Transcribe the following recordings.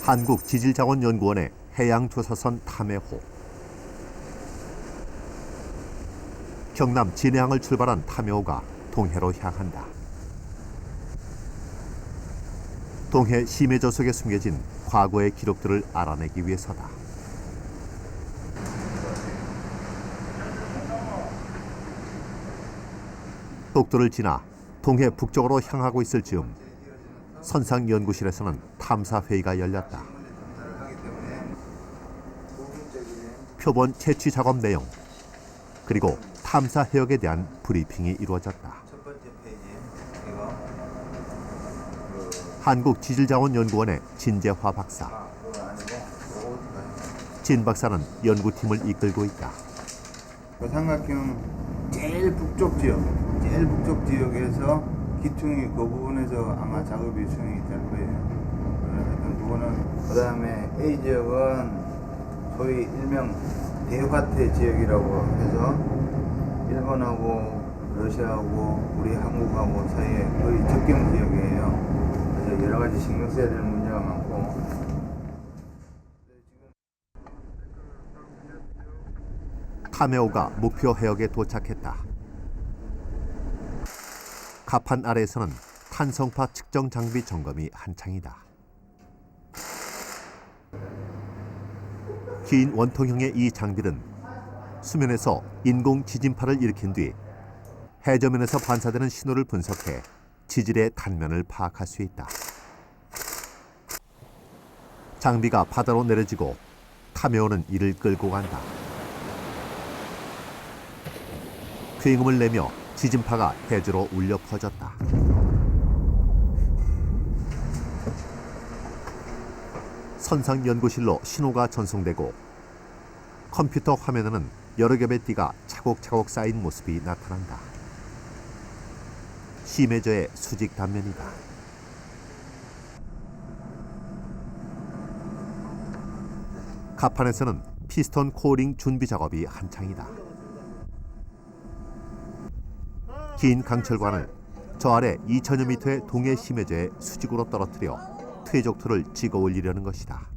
한국지질자원연구원의 해양조사선 탐해호. 경남 진해항을 출발한 탐해호가 동해로 향한다. 동해 심해저 속에 숨겨진 과거의 기록들을 알아내기 위해서다. 독도를 지나 동해 북쪽으로 향하고 있을 즈음 선상연구실에서는 탐사회의가 열렸다. 표본 채취 작업 내용 그리고 탐사 해역에 대한 브리핑이 이루어졌다. 한국지질자원연구원의 진재화 박사. 진 박사는 연구팀을 이끌고 있다. 삼각형 제일 북쪽 지역에서 기퉁이 그 부분에서 아마 작업이 수행이 될 거예요. 하여튼 그거는 그다음에 A 지역은 소위 일명 대화태 지역이라고 해서 일본하고 러시아하고 우리 한국하고 사이에 거의 접경 지역이에요. 그래서 여러 가지 신경 써야 될 문제가 많고. 탐해호가 목표 해역에 도착했다. 갑판 아래에서는 탄성파 측정 장비 점검이 한창이다. 긴 원통형의 이 장비는 수면에서 인공 지진파를 일으킨 뒤 해저면에서 반사되는 신호를 분석해 지질의 단면을 파악할 수 있다. 장비가 바다로 내려지고 탐해호는 이를 끌고 간다. 굉음을 내며 지진파가 해저로 울려 퍼졌다. 선상연구실로 신호가 전송되고 컴퓨터 화면에는 여러 겹의 띠가 차곡차곡 쌓인 모습이 나타난다. 심해저의 수직 단면이다. 갑판에서는 피스톤 코어링 준비 작업이 한창이다. 긴 강철관을 저 아래 2000여 미터의 동해 심해저에 수직으로 떨어뜨려 퇴적토를 찍어 올리려는 것이다.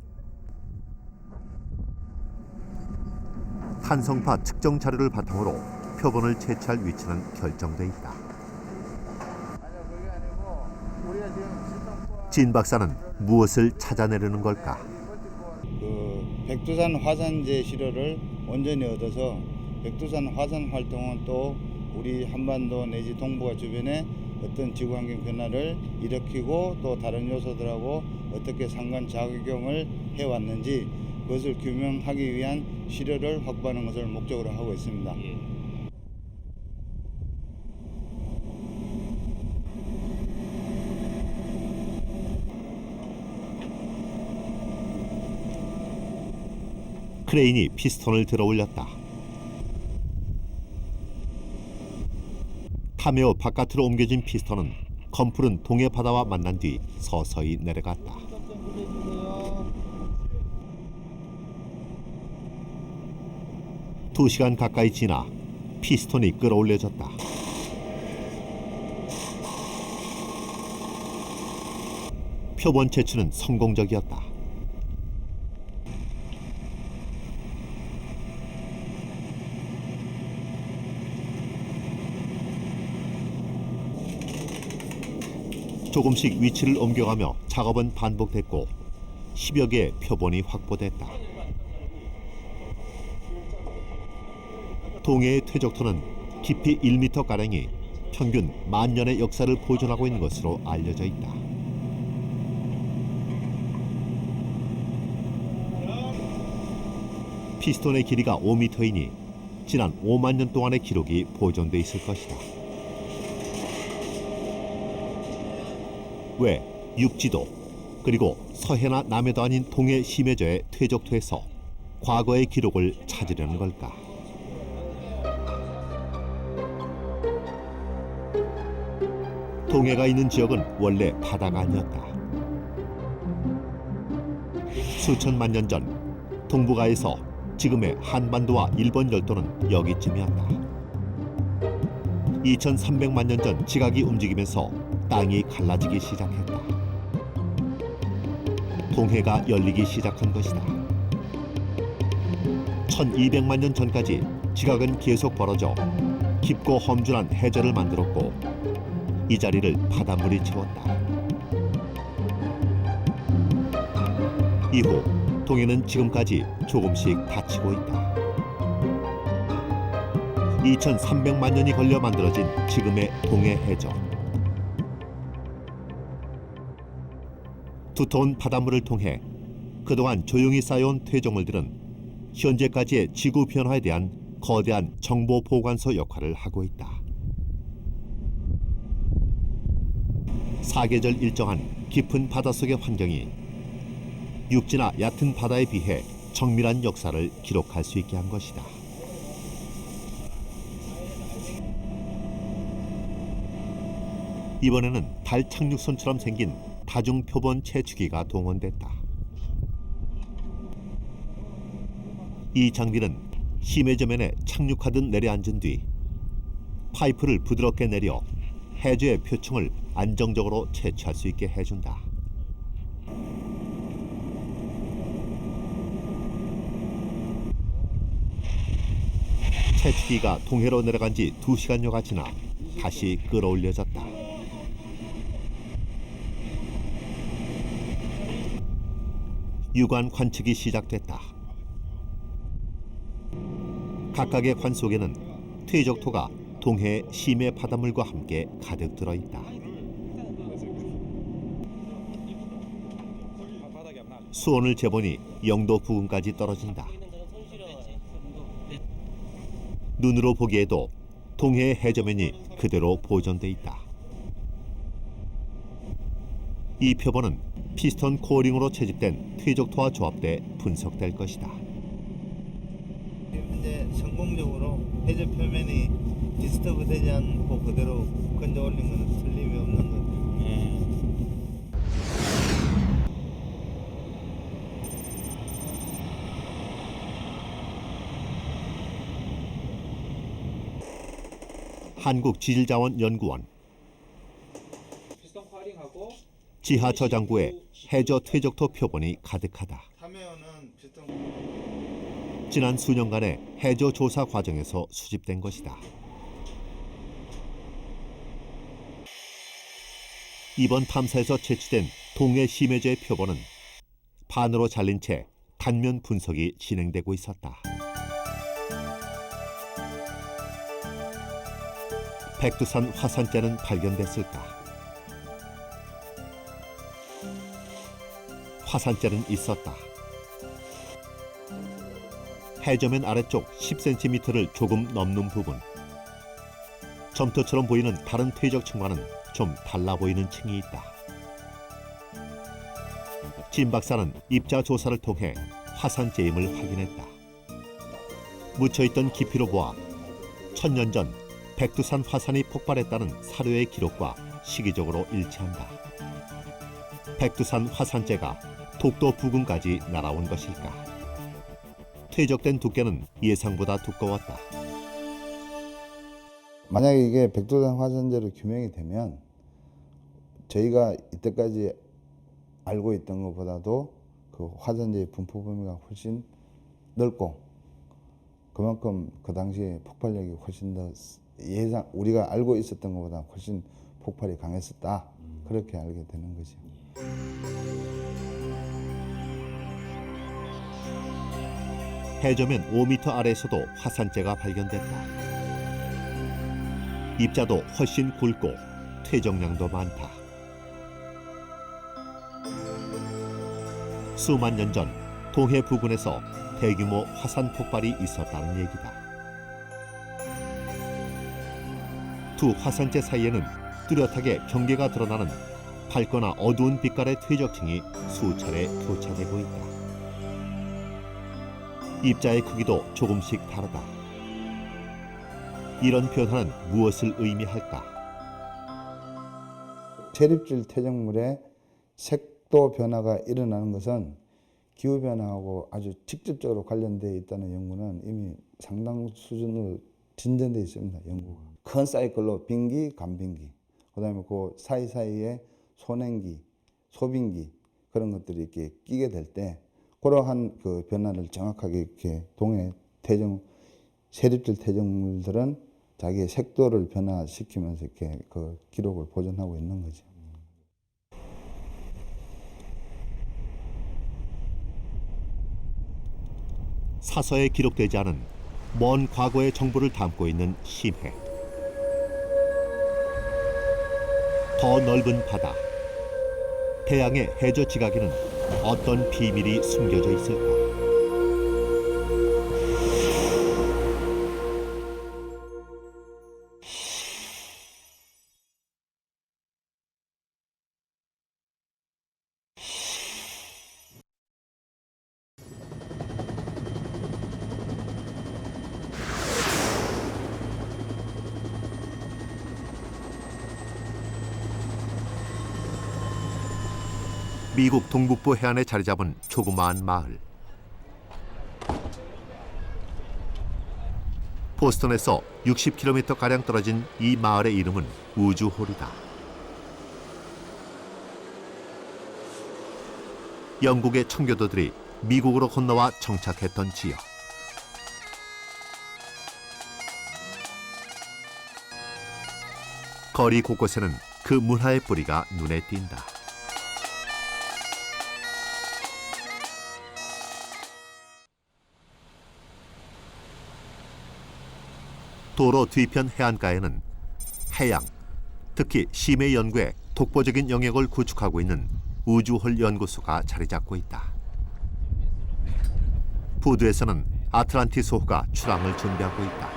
탄성파 측정 자료를 바탕으로 표본을 채취할 위치는 결정돼 있다. 진 박사는 무엇을 찾아내려는 걸까? 백두산 화산재 시료를 온전히 얻어서 백두산 화산 활동은 또 우리 한반도 내지 동북아 주변에 어떤 지구환경 변화를 일으키고 또 다른 요소들하고 어떻게 상관작용을 해왔는지 그것을 규명하기 위한 시료를 확보하는 것을 목적으로 하고 있습니다. 크레인이 피스톤을 들어 올렸다. 탐해호 바깥으로 옮겨진 피스톤은 검푸른 동해 바다와 만난 뒤 서서히 내려갔다. 두 시간 가까이 지나 피스톤이 끌어올려졌다. 표본 채취는 성공적이었다. 조금씩 위치를 옮겨가며 작업은 반복됐고 10여 개의 표본이 확보됐다. 동해의 퇴적토는 깊이 1m가량이 평균 10,000년의 역사를 보존하고 있는 것으로 알려져 있다. 피스톤의 길이가 5m이니 지난 5만 년 동안의 기록이 보존돼 있을 것이다. 왜 육지도 그리고 서해나 남해도 아닌 동해 심해저의 퇴적토에서 과거의 기록을 찾으려는 걸까? 동해가 있는 지역은 원래 바다가 아니었다. 수천만 년 전 동북아에서 지금의 한반도와 일본 열도는 여기쯤이었다. 2300만 년 전 지각이 움직이면서 땅이 갈라지기 시작했다. 동해가 열리기 시작한 것이다. 1200만 년 전까지 지각은 계속 벌어져 깊고 험준한 해저를 만들었고 이 자리를 바닷물이 채웠다. 이후 동해는 지금까지 조금씩 닫히고 있다. 2300만 년이 걸려 만들어진 지금의 동해 해저. 두터운 바닷물을 통해 그동안 조용히 쌓여온 퇴적물들은 현재까지의 지구 변화에 대한 거대한 정보 보관소 역할을 하고 있다. 사계절 일정한 깊은 바닷속의 환경이 육지나 얕은 바다에 비해 정밀한 역사를 기록할 수 있게 한 것이다. 이번에는 달 착륙선처럼 생긴 다중표본 채취기가 동원됐다. 이 장비는 심해저면에 착륙하듯 내려앉은 뒤 파이프를 부드럽게 내려 해저의 표층을 안정적으로 채취할 수 있게 해준다. 채취기가 동해로 내려간 지 2시간여가 지나 다시 끌어올려졌다. 유관 관측이 시작됐다. 각각의 관 속에는 퇴적토가 동해 심해 바닷물과 함께 가득 들어있다. 수온을 재보니 0도 부근까지 떨어진다. 눈으로 보기에도 동해 해저면이 그대로 보존돼 있다. 이 표본은 피스톤 코어링으로 채집된 퇴적토와 조합돼 분석될 것이다. 현재 성공적으로 해저 표면이 디스터브 되지 않고 그대로 건져 올린 것은 틀림이 없는 거죠. 한국지질자원연구원 지하 저장고에 해저 퇴적토 표본이 가득하다. 참여는 비슷한 지난 수년간의 해저 조사 과정에서 수집된 것이다. 이번 탐사에서 채취된 동해 심해저의 표본은 반으로 잘린 채 단면 분석이 진행되고 있었다. 백두산 화산재는 발견됐을까? 화산재는 있었다. 해저면 아래쪽 10cm를 조금 넘는 부분. 점토처럼 보이는 다른 퇴적층과는 좀 달라 보이는 층이 있다. 진 박사는 입자 조사를 통해 화산재임을 확인했다. 묻혀있던 깊이로 보아 1000년 전 백두산 화산이 폭발했다는 사료의 기록과 시기적으로 일치한다. 백두산 화산재가 독도 부근까지 날아온 것일까? 퇴적된 두께는 예상보다 두꺼웠다. 만약에 이게 백두산 화산재로 규명이 되면 저희가 이때까지 알고 있던 것보다도 그 화산재의 분포 범위가 훨씬 넓고 그만큼 그 당시에 폭발력이 훨씬 더 우리가 알고 있었던 것보다 훨씬 폭발이 강했었다. 그렇게 알게 되는 거죠. 해저면 5m 아래에서도 화산재가 발견됐다. 입자도 훨씬 굵고 퇴적량도 많다. 수만 년 전 동해 부근에서 대규모 화산 폭발이 있었다는 얘기다. 두 화산재 사이에는 뚜렷하게 경계가 드러나는 밝거나 어두운 빛깔의 퇴적층이 수차례 교차되고 있다. 입자의 크기도 조금씩 다르다. 이런 변화는 무엇을 의미할까? 체립질 퇴적물의 색도 변화가 일어나는 것은 기후변화하고 아주 직접적으로 관련되어 있다는 연구는 이미 상당 수준으로 진전되어 있습니다. 연구가. 큰 사이클로 빙기, 간빙기, 그 다음에 그 사이사이에 소냉기, 소빙기, 그런 것들이 이렇게 끼게 될 때 그러한 그 변화를 정확하게 이렇게 동해 세립질 퇴적물들은 자기의 색도를 변화시키면서 이렇게 그 기록을 보존하고 있는 거죠. 사서에 기록되지 않은 먼 과거의 정보를 담고 있는 심해. 더 넓은 바다, 태양의 해저 지각에는 어떤 비밀이 숨겨져 있을까? 미국 동북부 해안에 자리 잡은 조그마한 마을. 보스턴에서 60km가량 떨어진 이 마을의 이름은 우주홀이다. 영국의 청교도들이 미국으로 건너와 정착했던 지역. 거리 곳곳에는 그 문화의 뿌리가 눈에 띈다. 도로 뒤편 해안가에는 해양, 특히 심해 연구에 독보적인 영역을 구축하고 있는 우주홀 연구소가 자리 잡고 있다. 부두에서는 아틀란티스 호가 출항을 준비하고 있다.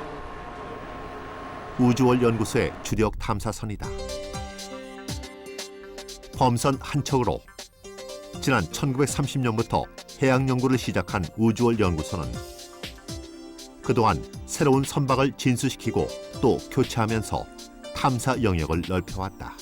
우주홀 연구소의 주력 탐사선이다. 범선 한 척으로 지난 1930년부터 해양 연구를 시작한 우주홀 연구소는 그동안 새로운 선박을 진수시키고 또 교체하면서 탐사 영역을 넓혀왔다.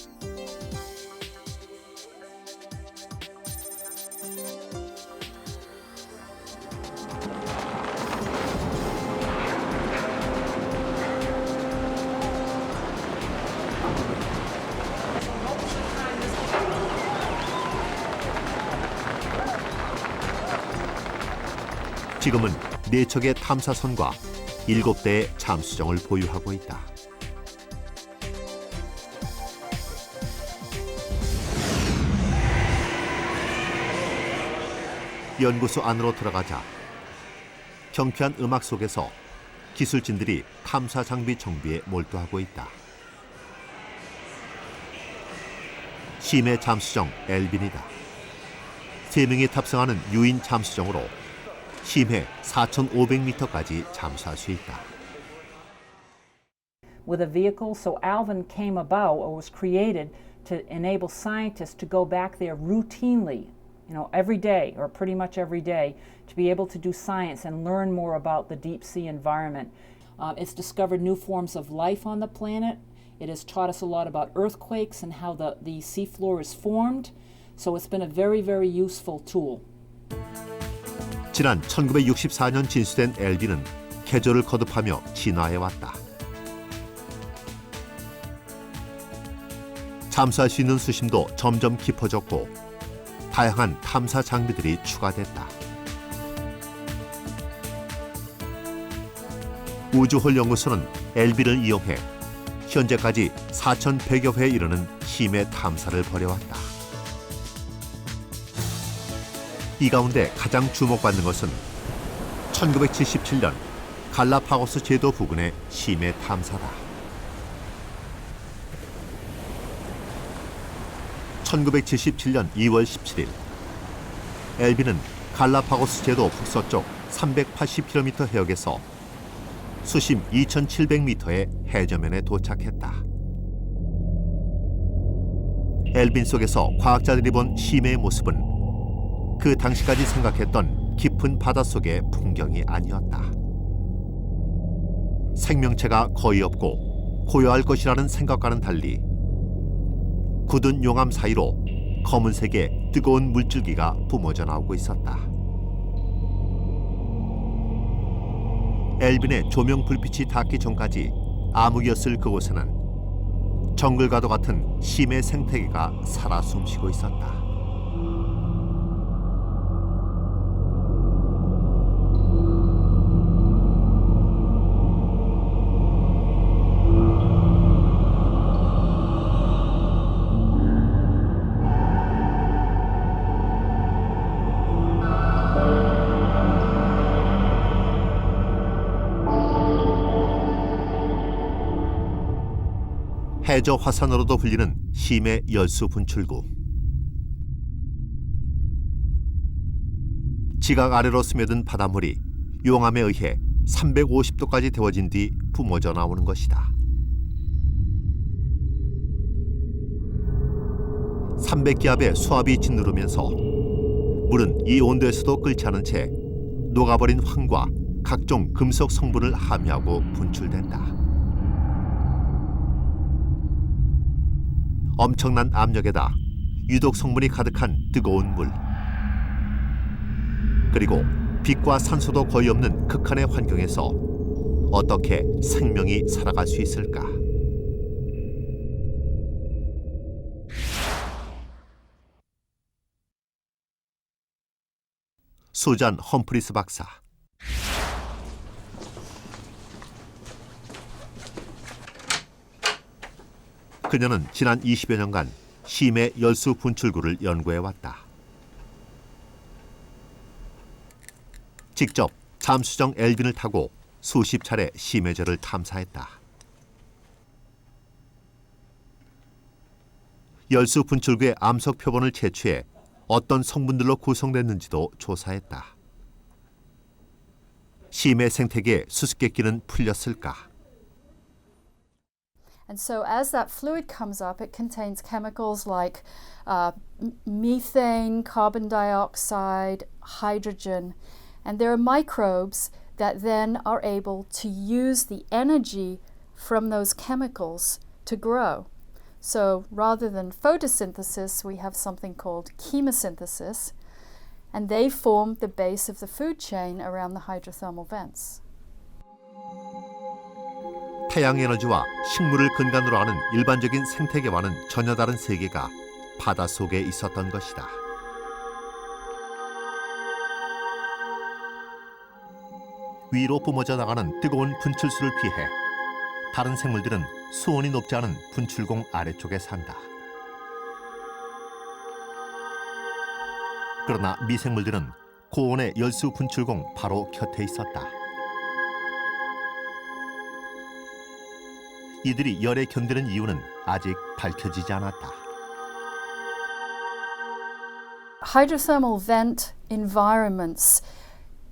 지금은 4척의 탐사선과 7대의 잠수정을 보유하고 있다. 연구소 안으로 들어가자 경쾌한 음악 속에서 기술진들이 탐사 장비 정비에 몰두하고 있다. 심해 잠수정 엘빈이다. 3명이 탑승하는 유인 잠수정으로 심해 4,500m까지 잠수할 수 있다. With a vehicle, so Alvin came about or was created to enable scientists to go back there routinely, every day or pretty much every day, to be able to do science and learn more about the deep sea environment. It's discovered new forms of life on the planet. It has taught us a lot about earthquakes and how the seafloor is formed. So it's been a very, very useful tool. 지난 1964년 진수된 엘빈은 계절을 거듭하며 진화해왔다. 잠수할 수 있는 수심도 점점 깊어졌고 다양한 탐사 장비들이 추가됐다. 우주홀 연구소는 엘빈을 이용해 현재까지 4,100여 회에 이르는 심해 탐사를 벌여왔다. 이 가운데 가장 주목받는 것은 1977년 갈라파고스 제도 부근의 심해 탐사다. 1977년 2월 17일 엘빈은 갈라파고스 제도 북서쪽 380km 해역에서 수심 2,700m의 해저면에 도착했다. 엘빈 속에서 과학자들이 본 심해의 모습은 그 당시까지 생각했던 깊은 바닷속의 풍경이 아니었다. 생명체가 거의 없고 고요할 것이라는 생각과는 달리 굳은 용암 사이로 검은색의 뜨거운 물줄기가 뿜어져 나오고 있었다. 엘빈의 조명 불빛이 닿기 전까지 암흑이었을 그곳에는 정글과도 같은 심해 생태계가 살아 숨쉬고 있었다. 해저 화산으로도 불리는 심해 열수 분출구. 지각 아래로 스며든 바닷물이 용암에 의해 350도까지 데워진 뒤 뿜어져 나오는 것이다. 300기압의 수압이 짓누르면서 물은 이 온도에서도 끓지 않은 채 녹아버린 황과 각종 금속 성분을 함유하고 분출된다. 엄청난 압력에다 유독 성분이 가득한 뜨거운 물, 그리고 빛과 산소도 거의 없는 극한의 환경에서 어떻게 생명이 살아갈 수 있을까? 수잔 험프리스 박사. 그녀는 지난 20여 년간 심해 열수 분출구를 연구해왔다. 직접 잠수정 엘빈을 타고 수십 차례 심해저를 탐사했다. 열수 분출구의 암석 표본을 채취해 어떤 성분들로 구성됐는지도 조사했다. 심해 생태계의 수수께끼는 풀렸을까? And so as that fluid comes up, it contains chemicals like methane, carbon dioxide, hydrogen, and there are microbes that then are able to use the energy from those chemicals to grow. So rather than photosynthesis, we have something called chemosynthesis, and they form the base of the food chain around the hydrothermal vents. 태양 에너지와 식물을 근간으로 하는 일반적인 생태계와는 전혀 다른 세계가 바닷속에 있었던 것이다. 위로 뿜어져 나가는 뜨거운 분출수를 피해 다른 생물들은 수온이 높지 않은 분출공 아래쪽에 산다. 그러나 미생물들은 고온의 열수 분출공 바로 곁에 있었다. 이들이 열에 견디는 이유는 아직 밝혀지지 않았다. Hydrothermal vent environments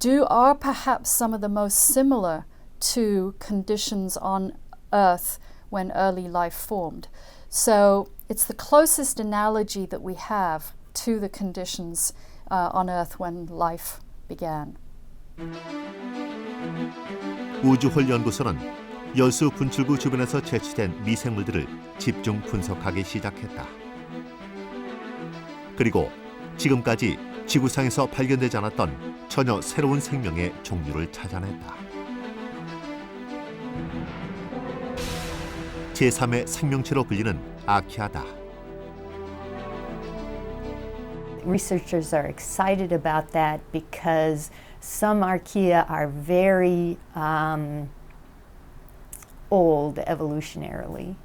are perhaps some of the most similar to conditions on Earth when early life formed. So it's the closest analogy that we have to the conditions on Earth when life began. 우주홀 연구소는 열수 분출구 주변에서 채취된 미생물들을 집중 분석하기 시작했다. 그리고 지금까지 지구상에서 발견되지 않았던 전혀 새로운 생명의 종류를 찾아냈다. 제3의 생명체로 불리는 아키아다. Researchers are excited about that because some archaea are very old evolutionarily.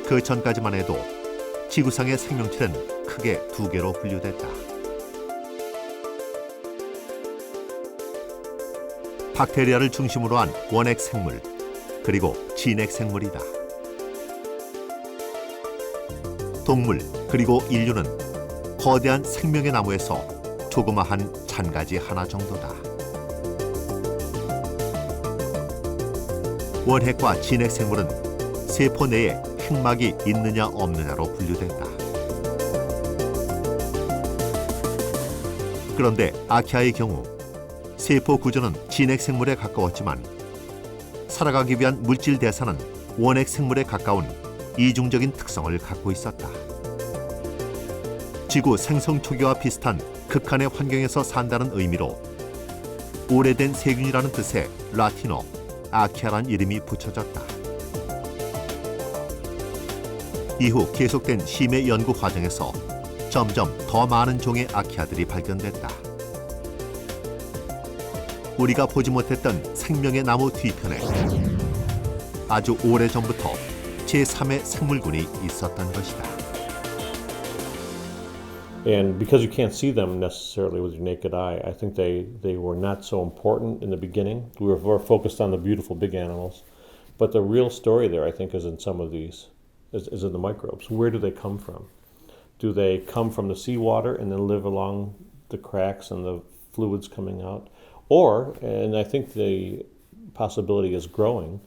그 전까지만 해도 지구상의 생명체는 크게 두 개로 분류됐다. 박테리아를 중심으로 한 원핵 생물, 그리고 진핵 생물이다. 동물, 그리고 인류는 거대한 생명의 나무에서 조그마한 잔가지 하나 정도다. 원핵과 진핵 생물은 세포 내에 핵막이 있느냐 없느냐로 분류된다. 그런데 아키아의 경우 세포 구조는 진핵 생물에 가까웠지만 살아가기 위한 물질 대사는 원핵 생물에 가까운 이중적인 특성을 갖고 있었다. 지구 생성 초기와 비슷한 극한의 환경에서 산다는 의미로 오래된 세균이라는 뜻의 라틴어 아키아란 이름이 붙여졌다. 이후 계속된 심해 연구 과정에서 점점 더 많은 종의 아키아들이 발견됐다. 우리가 보지 못했던 생명의 나무 뒤편에 아주 오래전부터 제3의 생물군이 있었던 것이다. And because you can't see them necessarily with your naked eye, I think they were not so important in the beginning. We were more focused on the beautiful big animals. But the real story there, I think, is in some of these, is in the microbes. Where do they come from? Do they come from the seawater and then live along the cracks and the fluids coming out? Or, and I think the possibility is growing,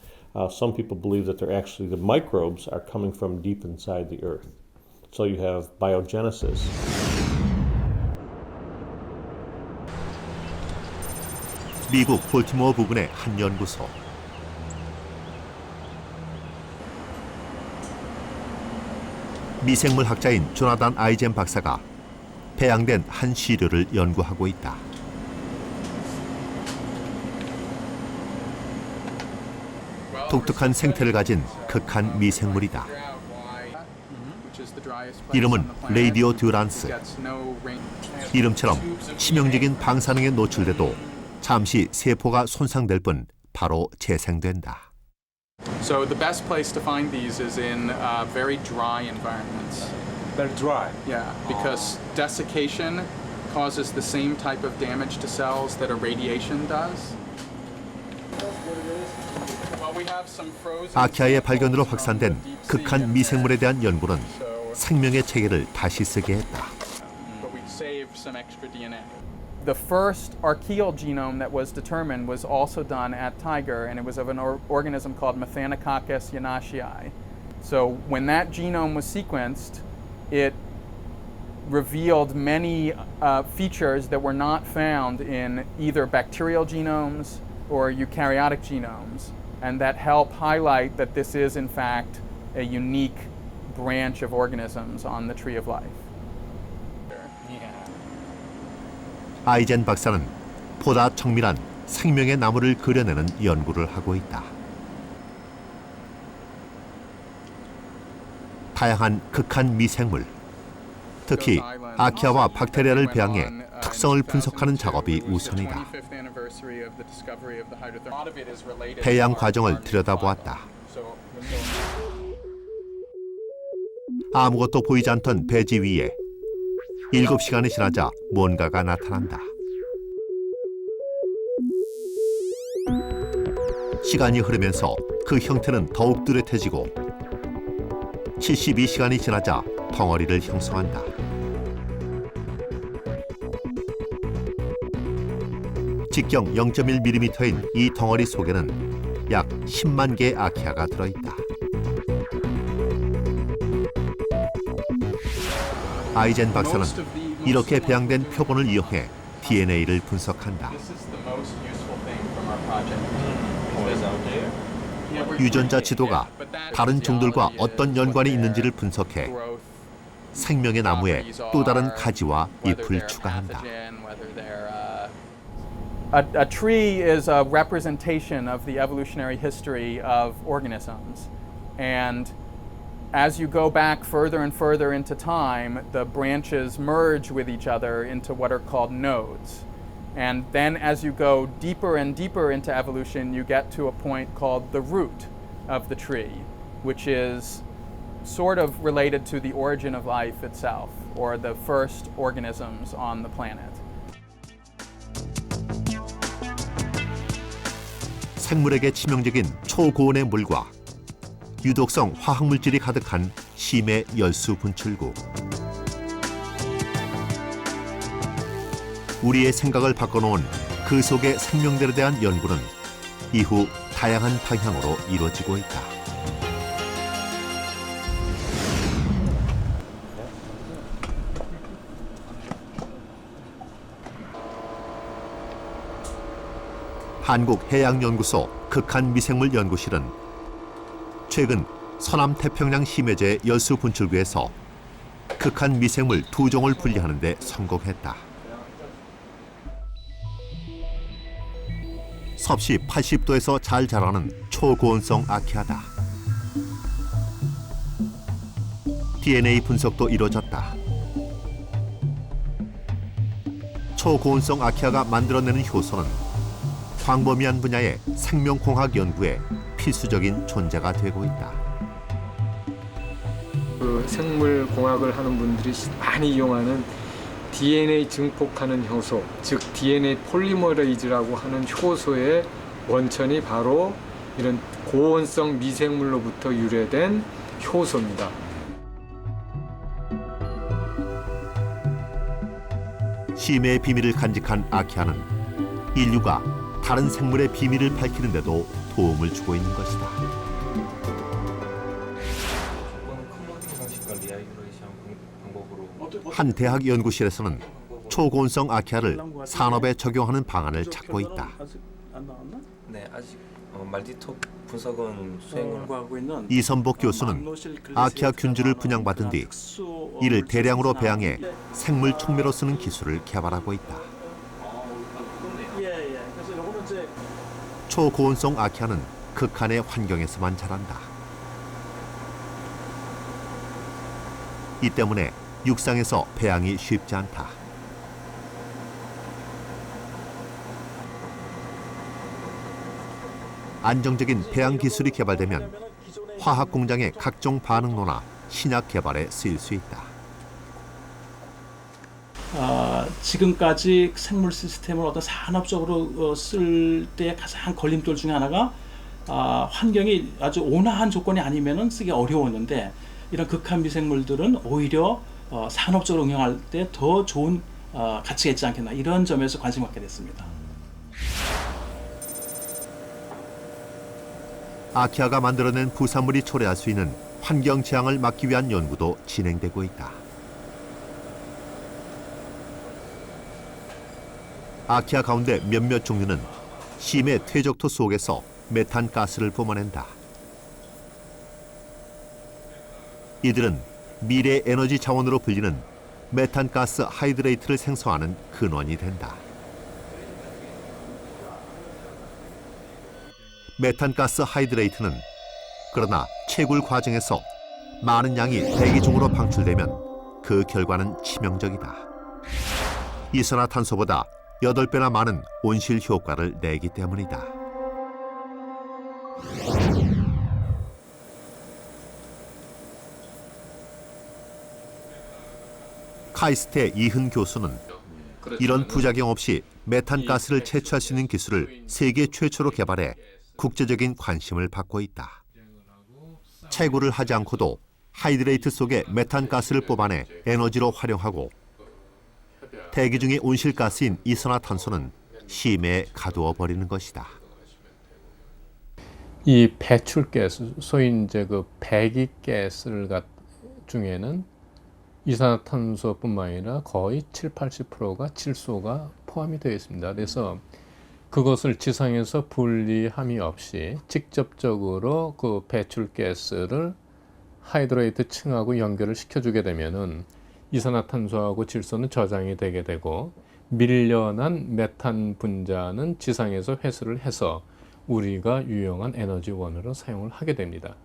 some people believe that they're actually, the microbes are coming from deep inside the earth. So you have biogenesis. 미국 볼티모어 부근의 한 연구소. 미생물 학자인 조나단 아이젠 박사가 배양된 한 시료를 연구하고 있다. 독특한 생태를 가진 극한 미생물이다. 이름은 레이디오 듀란스. 이름처럼 치명적인 방사능에 노출돼도 잠시 세포가 손상될 뿐 바로 재생된다. So the best place to find these is in very dry environments. They're dry? Yeah, because desiccation causes the same type of damage to cells that irradiation does. Well, we have some frozen 아키아의 발견으로 확산된 극한 미생물에 대한 연구는 생명의 체계를 다시 쓰게 했다. but we saved some extra DNA. The first archaeal genome that was determined was also done at Tiger, and it was of an organism called Methanococcus yanashii. So when that genome was sequenced, it revealed many features that were not found in either bacterial genomes or eukaryotic genomes, and that help highlight that this is in fact a unique branch of organisms on the tree of life. 아이젠 박사는 보다 정밀한 생명의 나무를 그려내는 연구를 하고 있다. 다양한 극한 미생물, 특히 아키아와 박테리아를 배양해 특성을 분석하는 작업이 우선이다. 배양 과정을 들여다보았다. 아무것도 보이지 않던 배지 위에 7시간이 지나자 뭔가가 나타난다. 시간이 흐르면서 그 형태는 더욱 뚜렷해지고 72시간이 지나자 덩어리를 형성한다. 직경 0.1mm인 이 덩어리 속에는 약 10만 개의 아키아가 들어있다. 아이젠 박사는 이렇게 배양된 표본을 이용해 DNA를 분석한다. 유전자 지도가 다른 종들과 어떤 연관이 있는지를 분석해 생명의 나무에 또 다른 가지와 잎을 추가한다. A tree is a representation of the evolutionary history of organisms, and as you go back further and further into time, the branches merge with each other into what are called nodes. And then as you go deeper and deeper into evolution, you get to a point called the root of the tree, which is sort of related to the origin of life itself, or the first organisms on the planet. 생물에게 치명적인 초고온의 물과 유독성 화학물질이 가득한 심해 열수 분출구. 우리의 생각을 바꿔놓은 그 속의 생명들에 대한 연구는 이후 다양한 방향으로 이루어지고 있다. 한국해양연구소 극한미생물연구실은 최근 서남태평양 심해제 열수 분출구에서 극한 미생물 2종을 분리하는 데 성공했다. 섭씨 80도에서 잘 자라는 초고온성 아키아다. DNA 분석도 이루어졌다. 초고온성 아키아가 만들어내는 효소는 광범위한 분야의 생명공학 연구에 필수적인 존재가 되고 있다. 그 생물공학을 하는 분들이 많이 이용하는 DNA 증폭하는 효소, 즉 DNA 폴리머레이즈라고 하는 효소의 원천이 바로 이런 고온성 미생물로부터 유래된 효소입니다. 심해의 비밀을 간직한 아키아는 인류가 다른 생물의 비밀을 밝히는 데도 도움을 주고 있는 것이다. 한 대학 연구실에서는 초고온성 아키아를 산업에 적용하는 방안을 찾고 있다. 네, 아직 말디톡 분석은 수행을 하고 있는 이선복 교수는 아키아 균주를 분양받은 뒤 이를 대량으로 배양해 생물 촉매로 쓰는 기술을 개발하고 있다. 그래서 요거는 이제 초고온성 아키아는 극한의 환경에서만 자란다. 이 때문에 육상에서 배양이 쉽지 않다. 안정적인 배양 기술이 개발되면 화학 공장의 각종 반응로나 신약 개발에 쓰일 수 있다. 지금까지 생물 시스템을 어떤 산업적으로 쓸 때 가장 걸림돌 중에 하나가 환경이 아주 온화한 조건이 아니면은 쓰기 어려웠는데 이런 극한 미생물들은 오히려 산업적으로 응용할 때 더 좋은 가치가 있지 않겠나 이런 점에서 관심 갖게 됐습니다. 아키아가 만들어낸 부산물이 초래할 수 있는 환경 재앙을 막기 위한 연구도 진행되고 있다. 아키아 가운데 몇몇 종류는 심해 퇴적토 속에서 메탄 가스를 뿜어낸다. 이들은 미래 에너지 자원으로 불리는 메탄 가스 하이드레이트를 생성하는 근원이 된다. 메탄가스 하이드레이트는 그러나 채굴 과정에서 많은 양이 대기 중으로 방출되면 그 결과는 치명적이다. 이산화탄소보다 8배나 많은 온실 효과를 내기 때문이다. 카이스트의 이흔 교수는 이런 부작용 없이 메탄가스를 채취할 수 있는 기술을 세계 최초로 개발해 국제적인 관심을 받고 있다. 채굴을 하지 않고도 하이드레이트 속에 메탄가스를 뽑아내 에너지로 활용하고 대기 중의 온실가스인 이산화탄소는 심해에 가두어 버리는 것이다. 이 배출가스, 소위 이제 그 배기가스 중에는 이산화탄소뿐만 아니라 거의 70~80%가 질소가 포함이 되어 있습니다. 그래서 그것을 지상에서 분리함이 없이 직접적으로 그 배출가스를 하이드레이트 층하고 연결을 시켜주게 되면은 이산화탄소하고 질소는 저장이 되게 되고 밀려난 메탄 분자는 지상에서 회수를 해서 우리가 유용한 에너지원으로 사용을 하게 됩니다.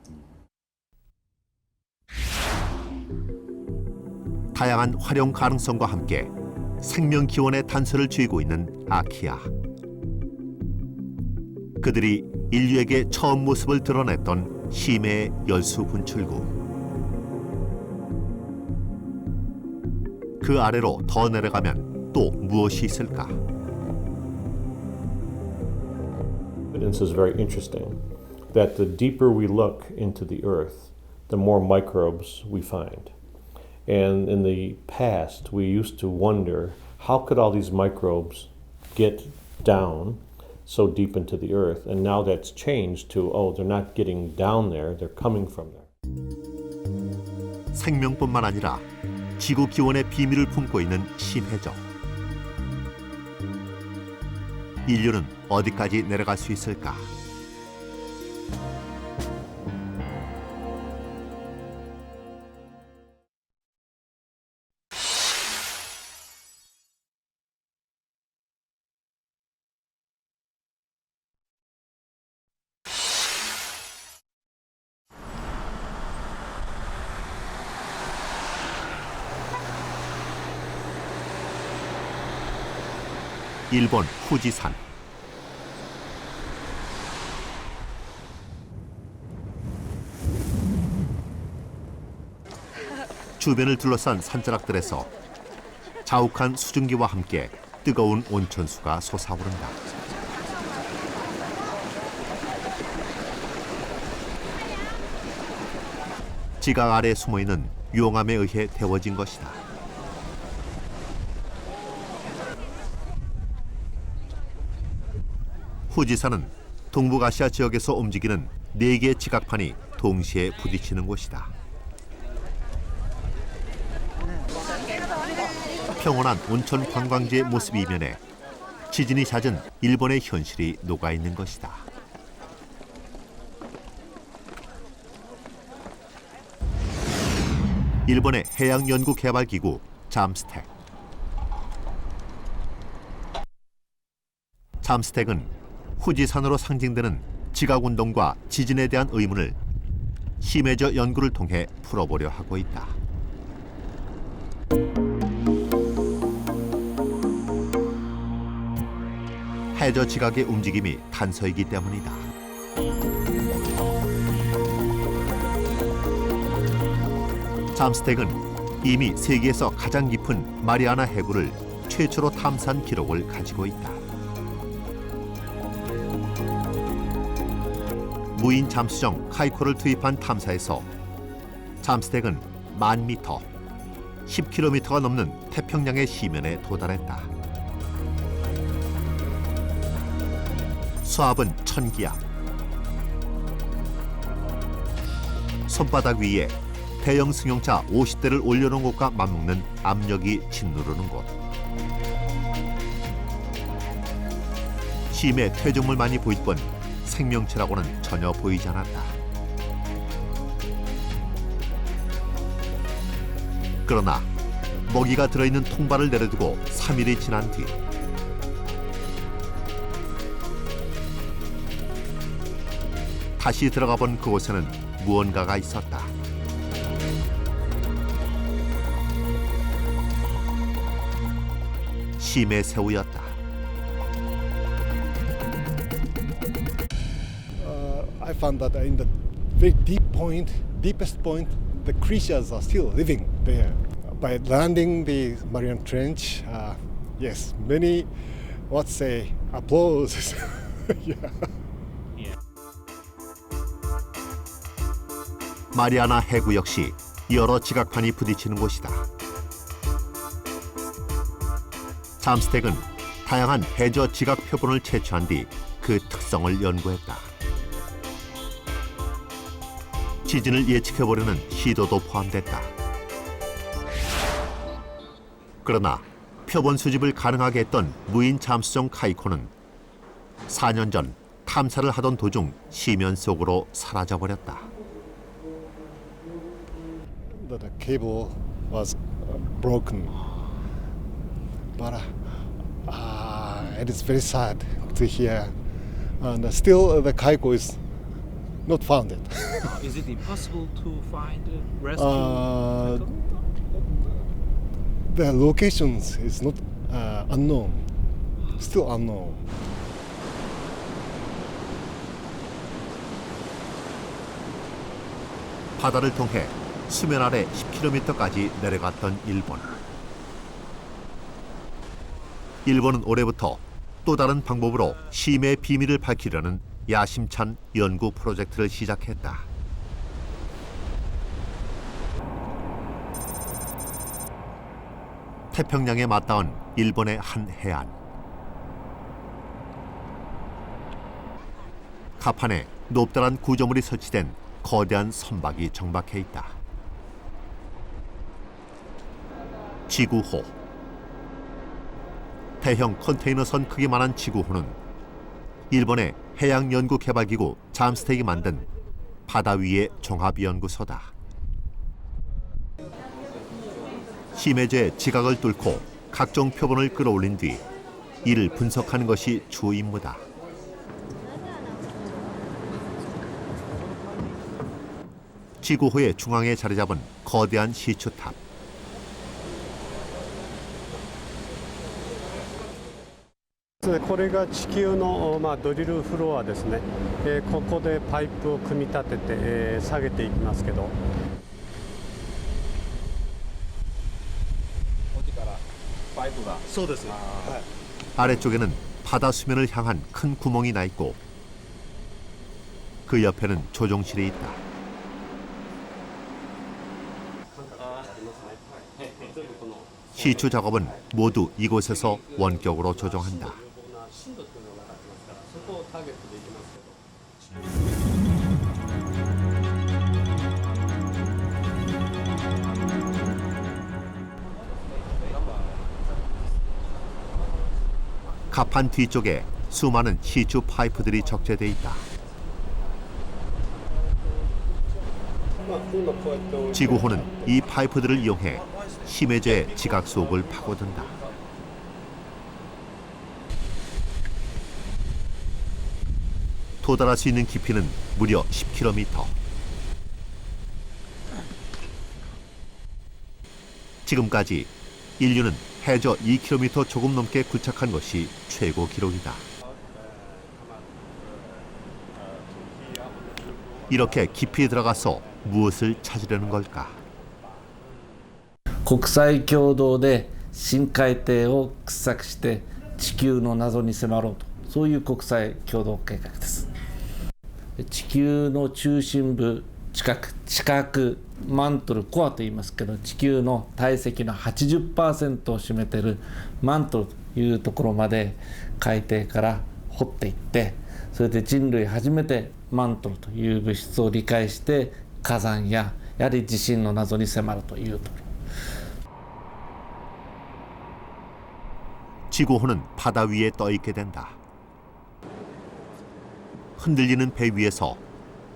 다양한 활용 가능성과 함께 생명 기원의 단서를 쥐고 있는 아키아. 그들이 인류에게 처음 모습을 드러냈던 심해의 열수 분출구. 그 아래로 더 내려가면 또 무엇이 있을까? This is very interesting that the deeper we look into the earth, the more microbes we find. And in the past, we used to wonder, how could all these microbes get down so deep into the earth? And now that's changed to, oh, they're not getting down there, they're coming from there. 생명뿐만 아니라 지구 기원의 비밀을 품고 있는 심해적. 인류는 어디까지 내려갈 수 있을까? 일본 후지산. 주변을 둘러싼 산자락들에서 자욱한 수증기와 함께 뜨거운 온천수가 솟아오른다. 지각 아래 숨어있는 용암에 의해 데워진 것이다. 후지산은 동북아시아 지역에서 움직이는 4개의 지각판이 동시에 부딪히는 곳이다. 평온한 온천 관광지의 모습 이면에 지진이 잦은 일본의 현실이 녹아있는 것이다. 일본의 해양연구개발기구 잠스텍. 잠스텍은 후지산으로 상징되는 지각운동과 지진에 대한 의문을 심해저 연구를 통해 풀어보려 하고 있다. 해저 지각의 움직임이 단서이기 때문이다. 잠스텍은 이미 세계에서 가장 깊은 마리아나 해구를 최초로 탐사한 기록을 가지고 있다. 무인 잠수정 카이코를 투입한 탐사에서 잠스텍은 10,000m, 10km가 넘는 태평양의 시면에 도달했다. 수압은 1000기압. 손바닥 위에 대형 승용차 50대를 올려놓은 곳과 맞먹는 압력이 짓누르는 곳. 심해 퇴적물만이 보일 뿐 생명체라고는 전혀 보이지 않았다. 그러나 먹이가 들어있는 통발을 내려두고 3일이 지난 뒤 다시 들어가 본 그곳에는 무언가가 있었다. 심해 새우였다. I found that in the very deepest point, the creatures are still living there. By landing the Mariana Trench, yes, many, let's say, applause. Yeah. 마리아나 해구 역시 여러 지각판이 부딪히는 곳이다. 잠스텍은 다양한 해저 지각 표본을 채취한 뒤 그 특성을 연구했다. 지진을 예측해보려는 시도도 포함됐다. 그러나 표본 수집을 가능하게 했던 무인 잠수정 카이코는 4년 전 탐사를 하던 도중 시면 속으로 사라져버렸다. The cable was broken, but it is very sad to hear. And still, the kaiko is not found. Is it impossible to find rescue? The locations is not unknown. Still unknown. 바다를 통해 수면 아래 10km까지 내려갔던 일본. 일본은 올해부터 또 다른 방법으로 심해의 비밀을 밝히려는 야심찬 연구 프로젝트를 시작했다. 태평양에 맞닿은 일본의 한 해안. 가판에 높다란 구조물이 설치된 거대한 선박이 정박해 있다. 지구호. 대형 컨테이너선 크기만한 지구호는 일본의 해양연구개발기구 잠스텍이 만든 바다 위의 종합연구소다. 심해저의 지각을 뚫고 각종 표본을 끌어올린 뒤 이를 분석하는 것이 주 임무다. 지구호의 중앙에 자리 잡은 거대한 시추탑.これが地球の、ドリルフロアですね。ここでパイプを組み立てて、下げていきますけど。 そうです。 아래쪽에는 바다 수면을 향한 큰 구멍이 나 있고 그 옆에는 조종실이 있다. 시추 작업은 모두 이곳에서 원격으로 조정한다. 갑판 뒤쪽에 수많은 시추 파이프들이 적재돼 있다. 지구호는 이 파이프들을 이용해 심해저의 지각 속을 파고든다. 도달할 수 있는 깊이는 무려 10km. 지금까지 인류는 해저 2km 조금 넘게 굴착한 것이 최고 기록이다. 이렇게 깊이 들어가서 무엇을 찾으려는 걸까? 国際共同で深海底を掘削して地球の謎に迫ろうと、そういう国際共同計画です。地球の中心部近く、地殻マントル、コアと言いますけど、地球の体積の 80% を占めているマントルというところまで海底から掘っていって、それで人類初めてマントルという物質を理解して火山ややはり地震の謎に迫るというところ。 지구호는 바다 위에 떠 있게 된다. 흔들리는 배 위에서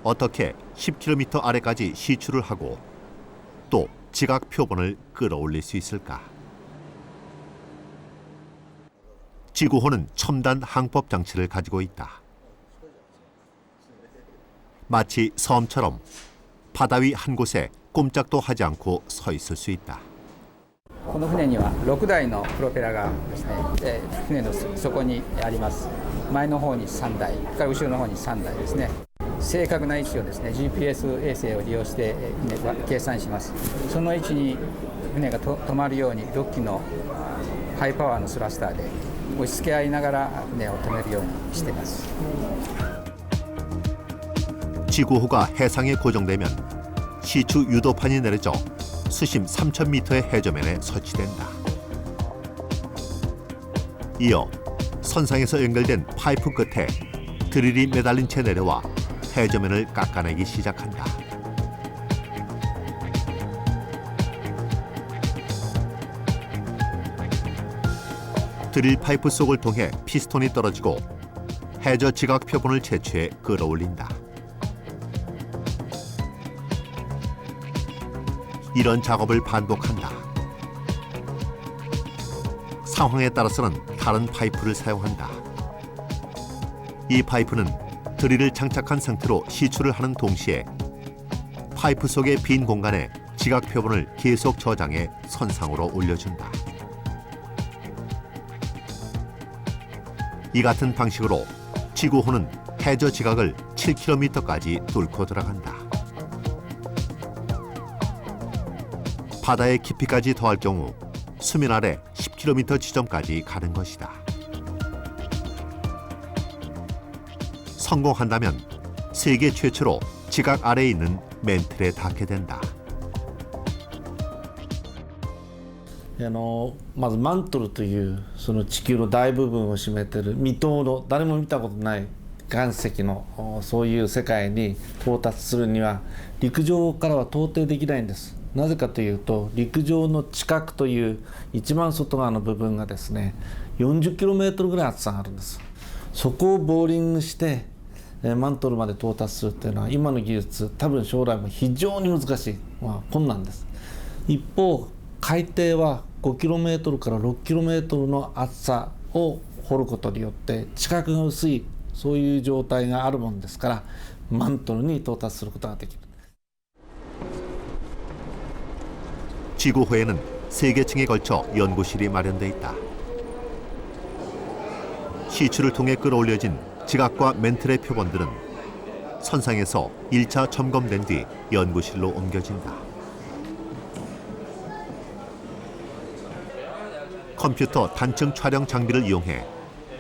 어떻게 10km 아래까지 시추를 하고 또 지각 표본을 끌어올릴 수 있을까? 지구호는 첨단 항법 장치를 가지고 있다. 마치 섬처럼 바다 위 한 곳에 꼼짝도 하지 않고 서 있을 수 있다. この船には6台のプロペラがですね、船の底にあります。前の方に3台、から後ろの方に3台ですね。正確な位置をですね、GPS 衛星を利用して船は計算します。その位置に船が止まるように6機のハイパワーのスラスターで押し付け合いながら船を止めるようにしています。 지구호가 해상에 고정되면 시추 유도판이 내려져 수심 3,000m의 해저면에 설치된다. 이어 선상에서 연결된 파이프 끝에 드릴이 매달린 채 내려와 해저면을 깎아내기 시작한다. 드릴 파이프 속을 통해 피스톤이 떨어지고 해저 지각 표본을 채취해 끌어올린다. 이런 작업을 반복한다. 상황에 따라서는 다른 파이프를 사용한다. 이 파이프는 드릴을 장착한 상태로 시추를 하는 동시에 파이프 속의 빈 공간에 지각 표본을 계속 저장해 선상으로 올려준다. 이 같은 방식으로 지구호는 해저 지각을 7km까지 뚫고 들어간다. 바다의 깊이까지 더할 경우 수면 아래 10km 지점까지 가는 것이다. 성공한다면 세계 최초로 지각 아래에 있는 멘틀에 닿게 된다. まずマントルというその地球の大部分を占めている未踏の誰も見たことない岩石のそういう世界に到達するには陸上からは到底できないんです。なぜかというと陸上の地殻という一番外側の部分がですね 40km ぐらい厚さがあるんです。そこをボーリングしてマントルまで到達するというのは今の技術多分将来も非常に難しい、困難です。一方海底は 5km から 6km の厚さを掘ることによって地殻が薄いそういう状態があるものですからマントルに到達することができる。 지구호에는 3개층에 걸쳐 연구실이 마련돼 있다. 시추를 통해 끌어올려진 지각과 멘틀의 표본들은 선상에서 1차 점검된 뒤 연구실로 옮겨진다. 컴퓨터 단층 촬영 장비를 이용해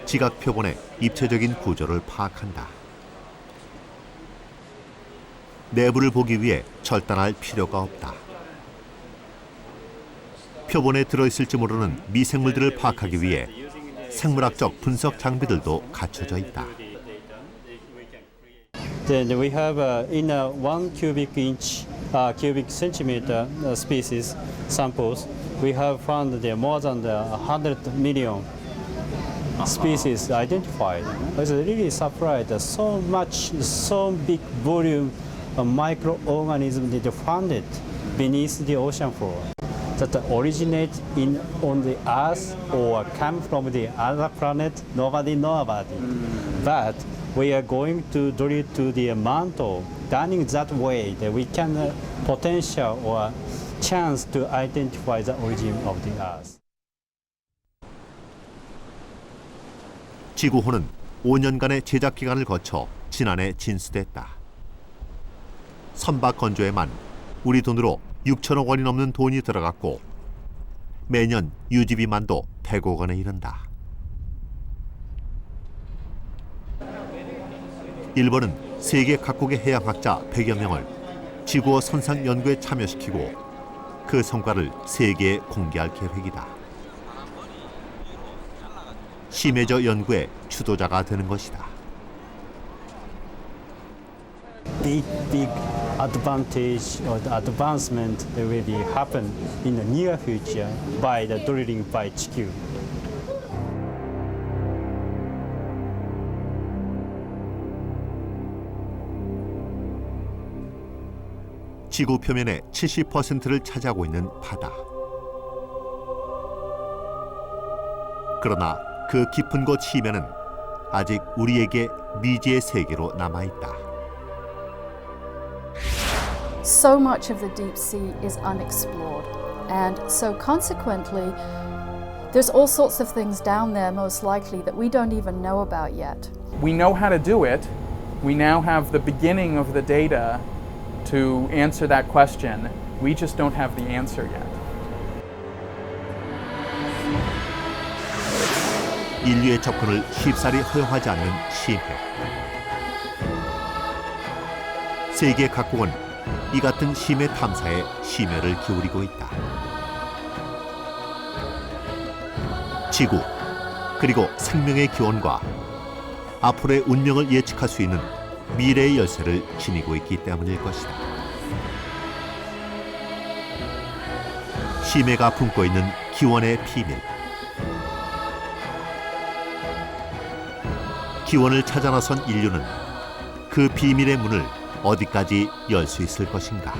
지각 표본의 입체적인 구조를 파악한다. 내부를 보기 위해 절단할 필요가 없다. 표본에 들어있을지 모르는 미생물들을 파악하기 위해 생물학적 분석 장비들도 갖춰져 있다. Then we have in 1 cubic inch, cubic centimeter species samples, we have found there more than 100 million species identified. I was really surprised that so big volume of microorganisms that found it beneath the ocean floor that originate on the Earth or come from the other planet. Nobody know about it. But we are going to drill to the mantle, turning that way that we can potential or chance to identify the origin of the Earth. 지구호는 5년간의 제작 기간을 거쳐 지난해 진수됐다. 선박 건조에만 우리 돈으로 6천억 원이 넘는 돈이 들어갔고 매년 유지비만도 100억 원에 이른다. 일본은 세계 각국의 해양학자 100여 명을 지구호 선상 연구에 참여시키고 그 성과를 세계에 공개할 계획이다. 심해저 연구의 주도자가 되는 것이다. Big advantage or the advancement that will be happen in the near future by the drilling by 지구. 지구 표면의 70%를 차지하고 있는 바다. 그러나 그 깊은 곳 심해는 아직 우리에게 미지의 세계로 남아있다. So much of the deep sea is unexplored, and so consequently, there's all sorts of things down there most likely that we don't even know about yet. We know how to do it. We now have the beginning of the data to answer that question. We just don't have the answer yet. 인류의 접근을 쉽사리 허용하지 않는 심해. 세계 각국은 이 같은 심해 탐사에 심혈을 기울이고 있다. 지구, 그리고 생명의 기원과 앞으로의 운명을 예측할 수 있는 미래의 열쇠를 지니고 있기 때문일 것이다. 심해가 품고 있는 기원의 비밀. 기원을 찾아 나선 인류는 그 비밀의 문을 어디까지 열 수 있을 것인가?